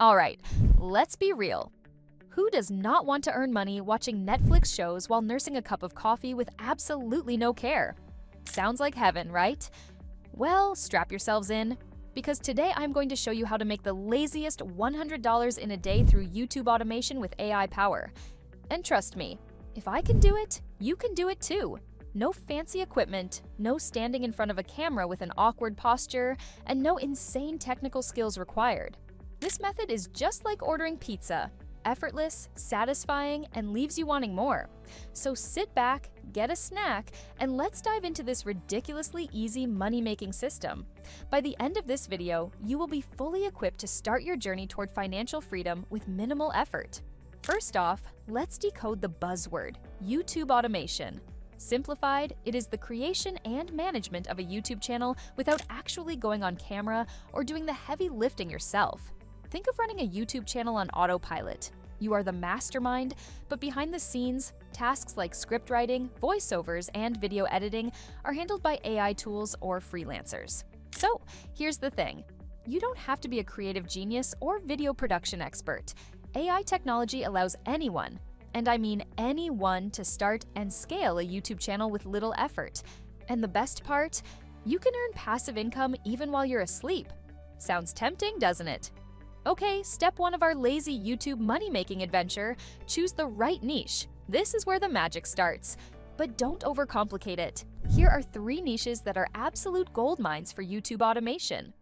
Alright, let's be real. Who does not want to earn money watching Netflix shows while nursing a cup of coffee with absolutely no care? Sounds like heaven, right? Well, strap yourselves in, because today I'm going to show you how to make the laziest $100 in a day through YouTube automation with AI power. And trust me, if I can do it, you can do it too. No fancy equipment, no standing in front of a camera with an awkward posture, and no insane technical skills required. This method is just like ordering pizza, effortless, satisfying, and leaves you wanting more. So sit back, get a snack, and let's dive into this ridiculously easy money-making system. By the end of this video, you will be fully equipped to start your journey toward financial freedom with minimal effort. First off, let's decode the buzzword, YouTube automation. Simplified, it is the creation and management of a YouTube channel without actually going on camera or doing the heavy lifting yourself. Think of running a YouTube channel on autopilot. You are the mastermind, but behind the scenes, tasks like script writing, voiceovers, and video editing are handled by AI tools or freelancers. So, here's the thing. You don't have to be a creative genius or video production expert. AI technology allows anyone, and I mean anyone, to start and scale a YouTube channel with little effort. And the best part? You can earn passive income even while you're asleep. Sounds tempting, doesn't it? Okay, step one of our lazy YouTube money-making adventure, choose the right niche. This is where the magic starts. But don't overcomplicate it. Here are 3 niches that are absolute gold mines for YouTube automation.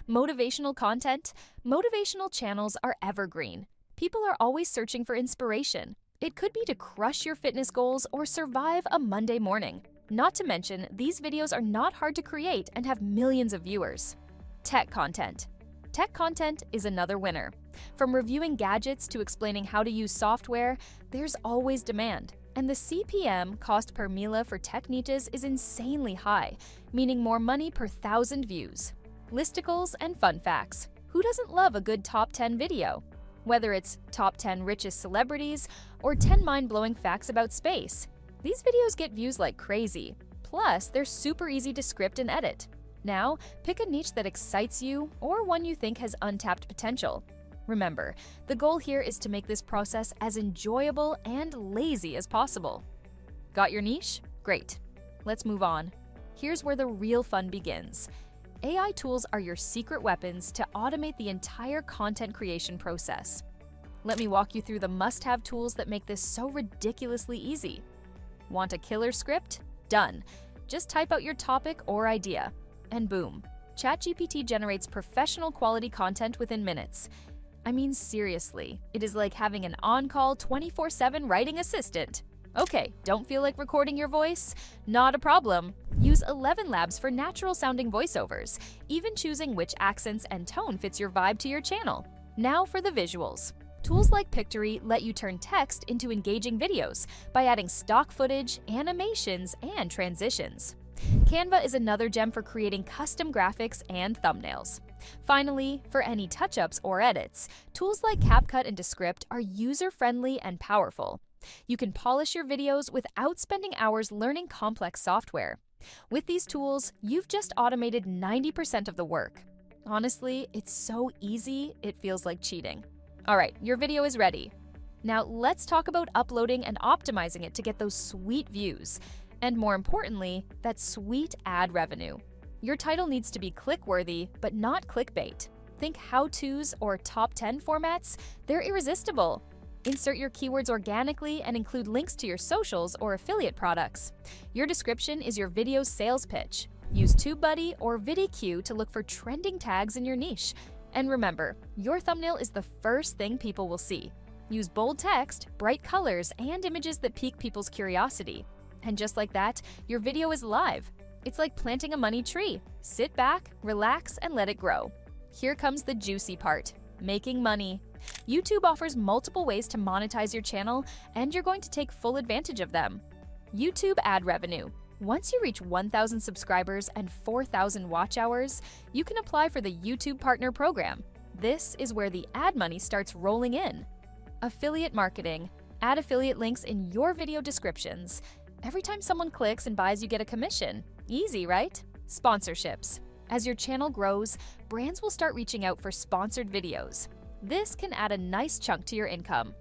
Motivational content. Motivational channels are evergreen. People are always searching for inspiration. It could be to crush your fitness goals or survive a Monday morning. Not to mention, these videos are not hard to create and have millions of viewers. Tech content. Tech content is another winner. From reviewing gadgets to explaining how to use software, there's always demand. And the CPM, cost per mille, for tech niches is insanely high, meaning more money per 1,000 views. Listicles and fun facts. Who doesn't love a good top 10 video? Whether it's top 10 richest celebrities or 10 mind-blowing facts about space, these videos get views like crazy. Plus, they're super easy to script and edit. Now, pick a niche that excites you or one you think has untapped potential. Remember, the goal here is to make this process as enjoyable and lazy as possible. Got your niche? Great. Let's move on. Here's where the real fun begins. AI tools are your secret weapons to automate the entire content creation process. Let me walk you through the must-have tools that make this so ridiculously easy. Want a killer script? Done. Just type out your topic or idea. And boom, ChatGPT generates professional quality content within minutes. I mean, seriously, it is like having an on-call 24/7 writing assistant. Okay, don't feel like recording your voice? Not a problem. Use 11 Labs for natural-sounding voiceovers, even choosing which accents and tone fits your vibe to your channel. Now for the visuals. Tools like Pictory let you turn text into engaging videos by adding stock footage, animations, and transitions. Canva is another gem for creating custom graphics and thumbnails. Finally, for any touch-ups or edits, tools like CapCut and Descript are user-friendly and powerful. You can polish your videos without spending hours learning complex software. With these tools, you've just automated 90% of the work. Honestly, it's so easy, it feels like cheating. Alright, your video is ready. Now let's talk about uploading and optimizing it to get those sweet views. And more importantly, that sweet ad revenue. Your title needs to be click-worthy, but not clickbait. Think how-tos or top 10 formats? They're irresistible. Insert your keywords organically and include links to your socials or affiliate products. Your description is your video's sales pitch. Use TubeBuddy or VidiQ to look for trending tags in your niche. And remember, your thumbnail is the first thing people will see. Use bold text, bright colors, and images that pique people's curiosity. And just like that, your video is live. It's like planting a money tree. Sit back, relax, and let it grow. Here comes the juicy part, making money. YouTube offers multiple ways to monetize your channel, and you're going to take full advantage of them. YouTube ad revenue. Once you reach 1,000 subscribers and 4,000 watch hours, you can apply for the YouTube Partner Program. This is where the ad money starts rolling in. Affiliate marketing. Add affiliate links in your video descriptions. Every time someone clicks and buys, you get a commission. Easy, right? Sponsorships. As your channel grows, brands will start reaching out for sponsored videos. This can add a nice chunk to your income.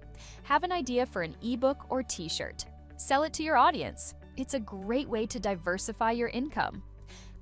Have an idea for an ebook or t-shirt. Sell it to your audience. It's a great way to diversify your income.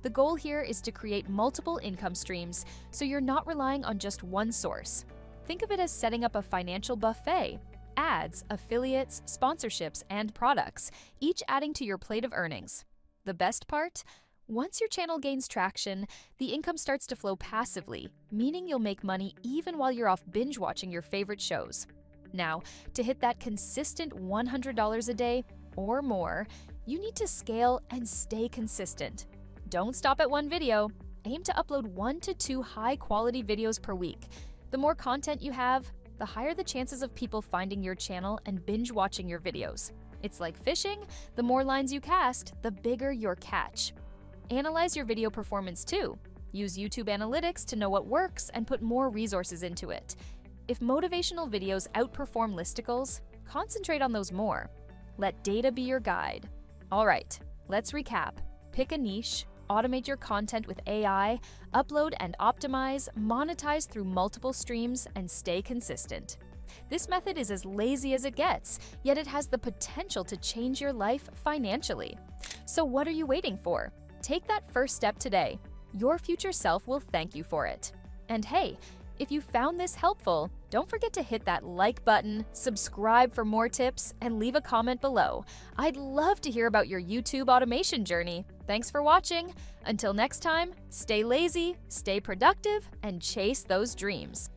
The goal here is to create multiple income streams so you're not relying on just one source. Think of it as setting up a financial buffet: ads, affiliates, sponsorships, and products, each adding to your plate of earnings. The best part? Once your channel gains traction, the income starts to flow passively, meaning you'll make money even while you're off binge watching your favorite shows. Now, to hit that consistent $100 a day or more, you need to scale and stay consistent. Don't stop at one video. Aim to upload 1 to 2 high-quality videos per week. The more content you have, the higher the chances of people finding your channel and binge watching your videos. It's like fishing: the more lines you cast, the bigger your catch. Analyze your video performance too. Use YouTube analytics to know what works and put more resources into it. If motivational videos outperform listicles, concentrate on those more. Let data be your guide. All right, let's recap. Pick a niche, automate your content with AI, upload and optimize, monetize through multiple streams, and stay consistent. This method is as lazy as it gets, yet it has the potential to change your life financially. So what are you waiting for? Take that first step today. Your future self will thank you for it. And hey, if you found this helpful, don't forget to hit that like button, subscribe for more tips, and leave a comment below. I'd love to hear about your YouTube automation journey. Thanks for watching. Until next time, stay lazy, stay productive, and chase those dreams.